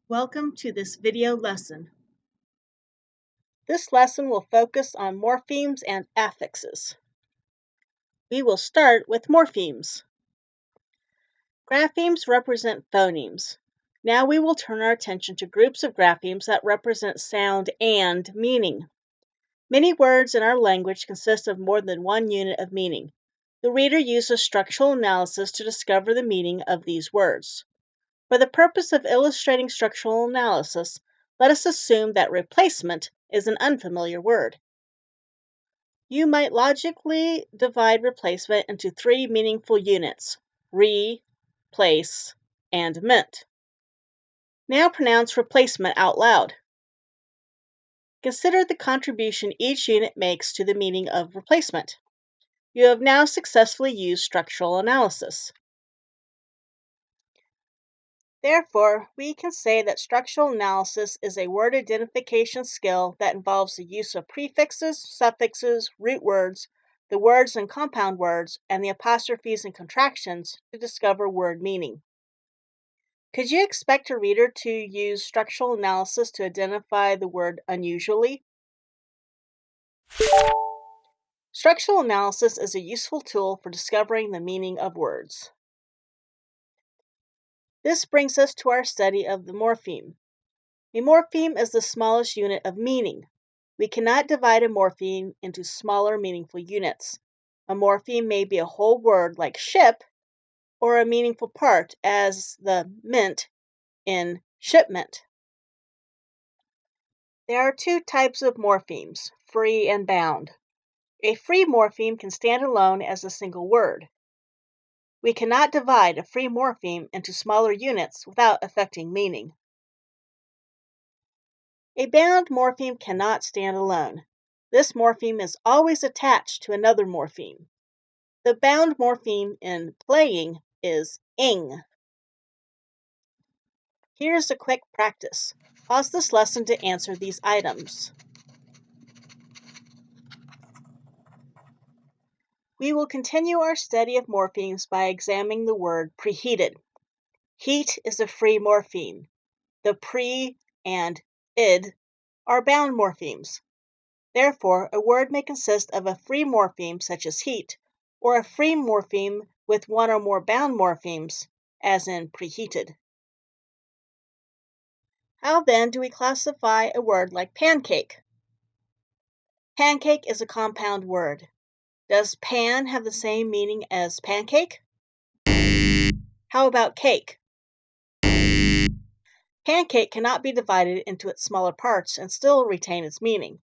Welcome to this video lesson. This lesson will focus on morphemes and affixes. We will start with morphemes. Graphemes represent phonemes. Now we will turn our attention to groups of graphemes that represent sound and meaning. Many words in our language consist of more than one unit of meaning. The reader uses structural analysis to discover the meaning of these words. For the purpose of illustrating structural analysis, let us assume that replacement is an unfamiliar word. You might logically divide replacement into three meaningful units: re, place, and ment. Now pronounce replacement out loud. Consider the contribution each unit makes to the meaning of replacement. You have now successfully used structural analysis. Therefore, we can say that structural analysis is a word identification skill that involves the use of prefixes, suffixes, root words, the words and compound words, and the apostrophes and contractions to discover word meaning. Could you expect a reader to use structural analysis to identify the word unusually? Structural analysis is a useful tool for discovering the meaning of words. This brings us to our study of the morpheme. A morpheme is the smallest unit of meaning. We cannot divide a morpheme into smaller meaningful units. A morpheme may be a whole word like ship, or a meaningful part as the ment in shipment. There are two types of morphemes, free and bound. A free morpheme can stand alone as a single word. We cannot divide a free morpheme into smaller units without affecting meaning. A bound morpheme cannot stand alone. This morpheme is always attached to another morpheme. The bound morpheme in playing is ing. Here's a quick practice. Pause this lesson to answer these items. We will continue our study of morphemes by examining the word preheated. Heat is a free morpheme. The pre and id are bound morphemes. Therefore, a word may consist of a free morpheme such as heat, or a free morpheme with one or more bound morphemes, as in preheated. How then do we classify a word like pancake? Pancake is a compound word. Does pan have the same meaning as pancake? How about cake? Pancake cannot be divided into its smaller parts and still retain its meaning.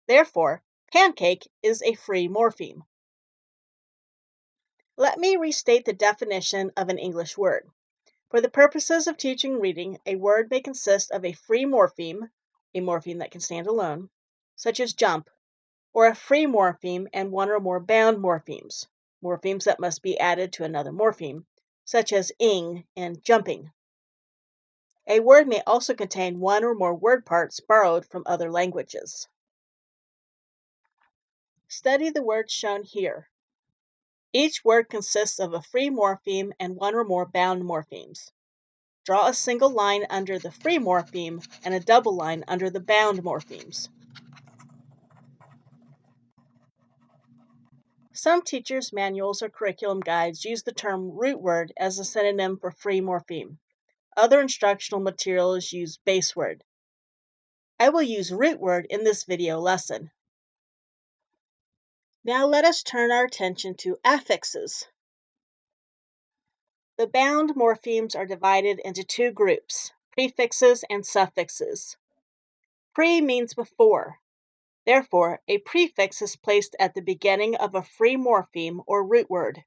Therefore, pancake is a free morpheme. Let me restate the definition of an English word. For the purposes of teaching reading, a word may consist of a free morpheme, a morpheme that can stand alone, such as jump, or a free morpheme and one or more bound morphemes, morphemes that must be added to another morpheme, such as ing in jumping. A word may also contain one or more word parts borrowed from other languages. Study the words shown here. Each word consists of a free morpheme and one or more bound morphemes. Draw a single line under the free morpheme and a double line under the bound morphemes. Some teachers' manuals or curriculum guides use the term root word as a synonym for free morpheme. Other instructional materials use base word. I will use root word in this video lesson. Now let us turn our attention to affixes. The bound morphemes are divided into two groups, prefixes and suffixes. Pre means before. Therefore, a prefix is placed at the beginning of a free morpheme or root word.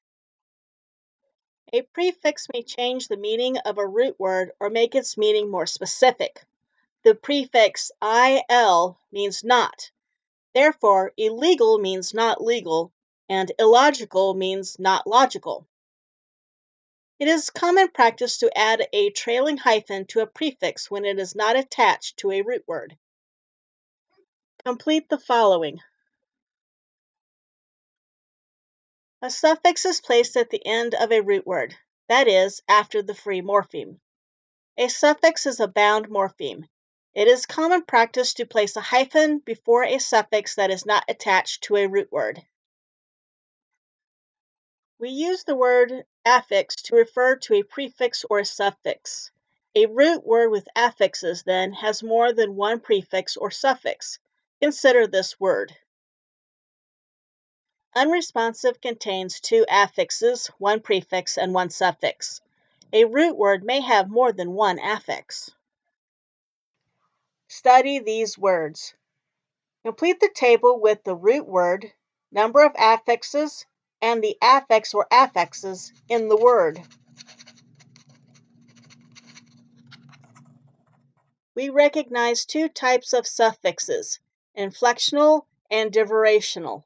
A prefix may change the meaning of a root word or make its meaning more specific. The prefix il means not. Therefore, illegal means not legal, and illogical means not logical. It is common practice to add a trailing hyphen to a prefix when it is not attached to a root word. Complete the following. A suffix is placed at the end of a root word, that is, after the free morpheme. A suffix is a bound morpheme. It is common practice to place a hyphen before a suffix that is not attached to a root word. We use the word affix to refer to a prefix or a suffix. A root word with affixes, then, has more than one prefix or suffix. Consider this word. Unresponsive contains two affixes, one prefix, and one suffix. A root word may have more than one affix. Study these words. Complete the table with the root word, number of affixes, and the affix or affixes in the word. We recognize two types of suffixes, inflectional and divariational.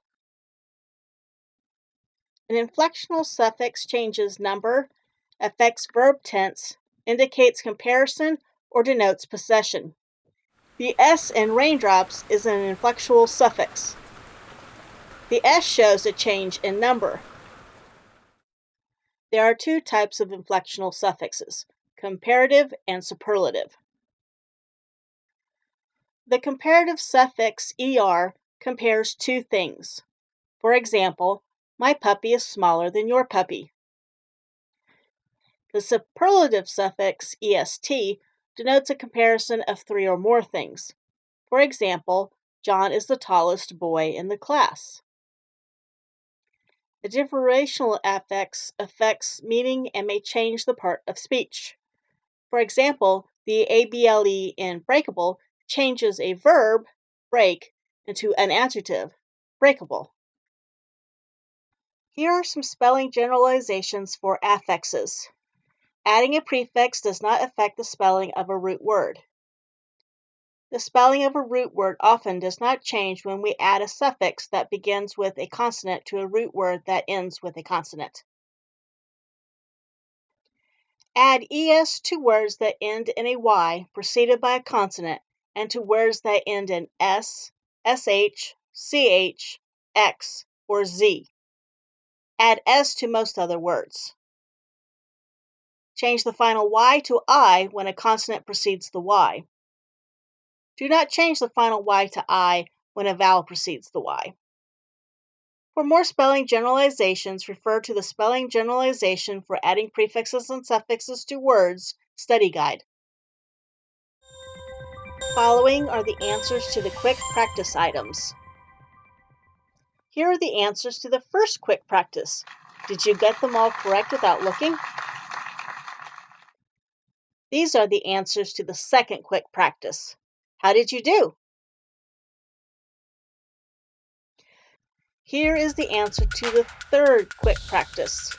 An inflectional suffix changes number, affects verb tense, indicates comparison, or denotes possession. The S in raindrops is an inflectional suffix. The S shows a change in number. There are two types of inflectional suffixes, comparative and superlative. The comparative suffix er compares two things. For example, my puppy is smaller than your puppy. The superlative suffix est denotes a comparison of three or more things. For example, John is the tallest boy in the class. The differential affects meaning and may change the part of speech. For example, the able in breakable changes a verb, break, into an adjective, breakable. Here are some spelling generalizations for affixes. Adding a prefix does not affect the spelling of a root word. The spelling of a root word often does not change when we add a suffix that begins with a consonant to a root word that ends with a consonant. Add es to words that end in a y preceded by a consonant and to words that end in s, sh, ch, x, or z. Add s to most other words. Change the final y to I when a consonant precedes the y. Do not change the final y to I when a vowel precedes the y. For more spelling generalizations, refer to the Spelling Generalization for Adding Prefixes and Suffixes to Words study guide. Following are the answers to the quick practice items. Here are the answers to the first quick practice. Did you get them all correct without looking? These are the answers to the second quick practice. How did you do? Here is the answer to the third quick practice.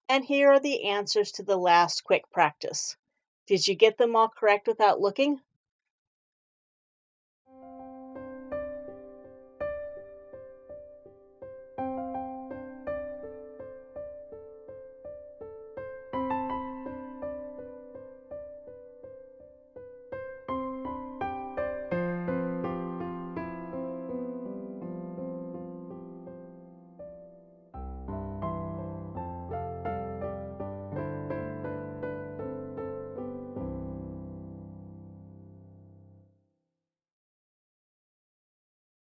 And here are the answers to the last quick practice. Did you get them all correct without looking?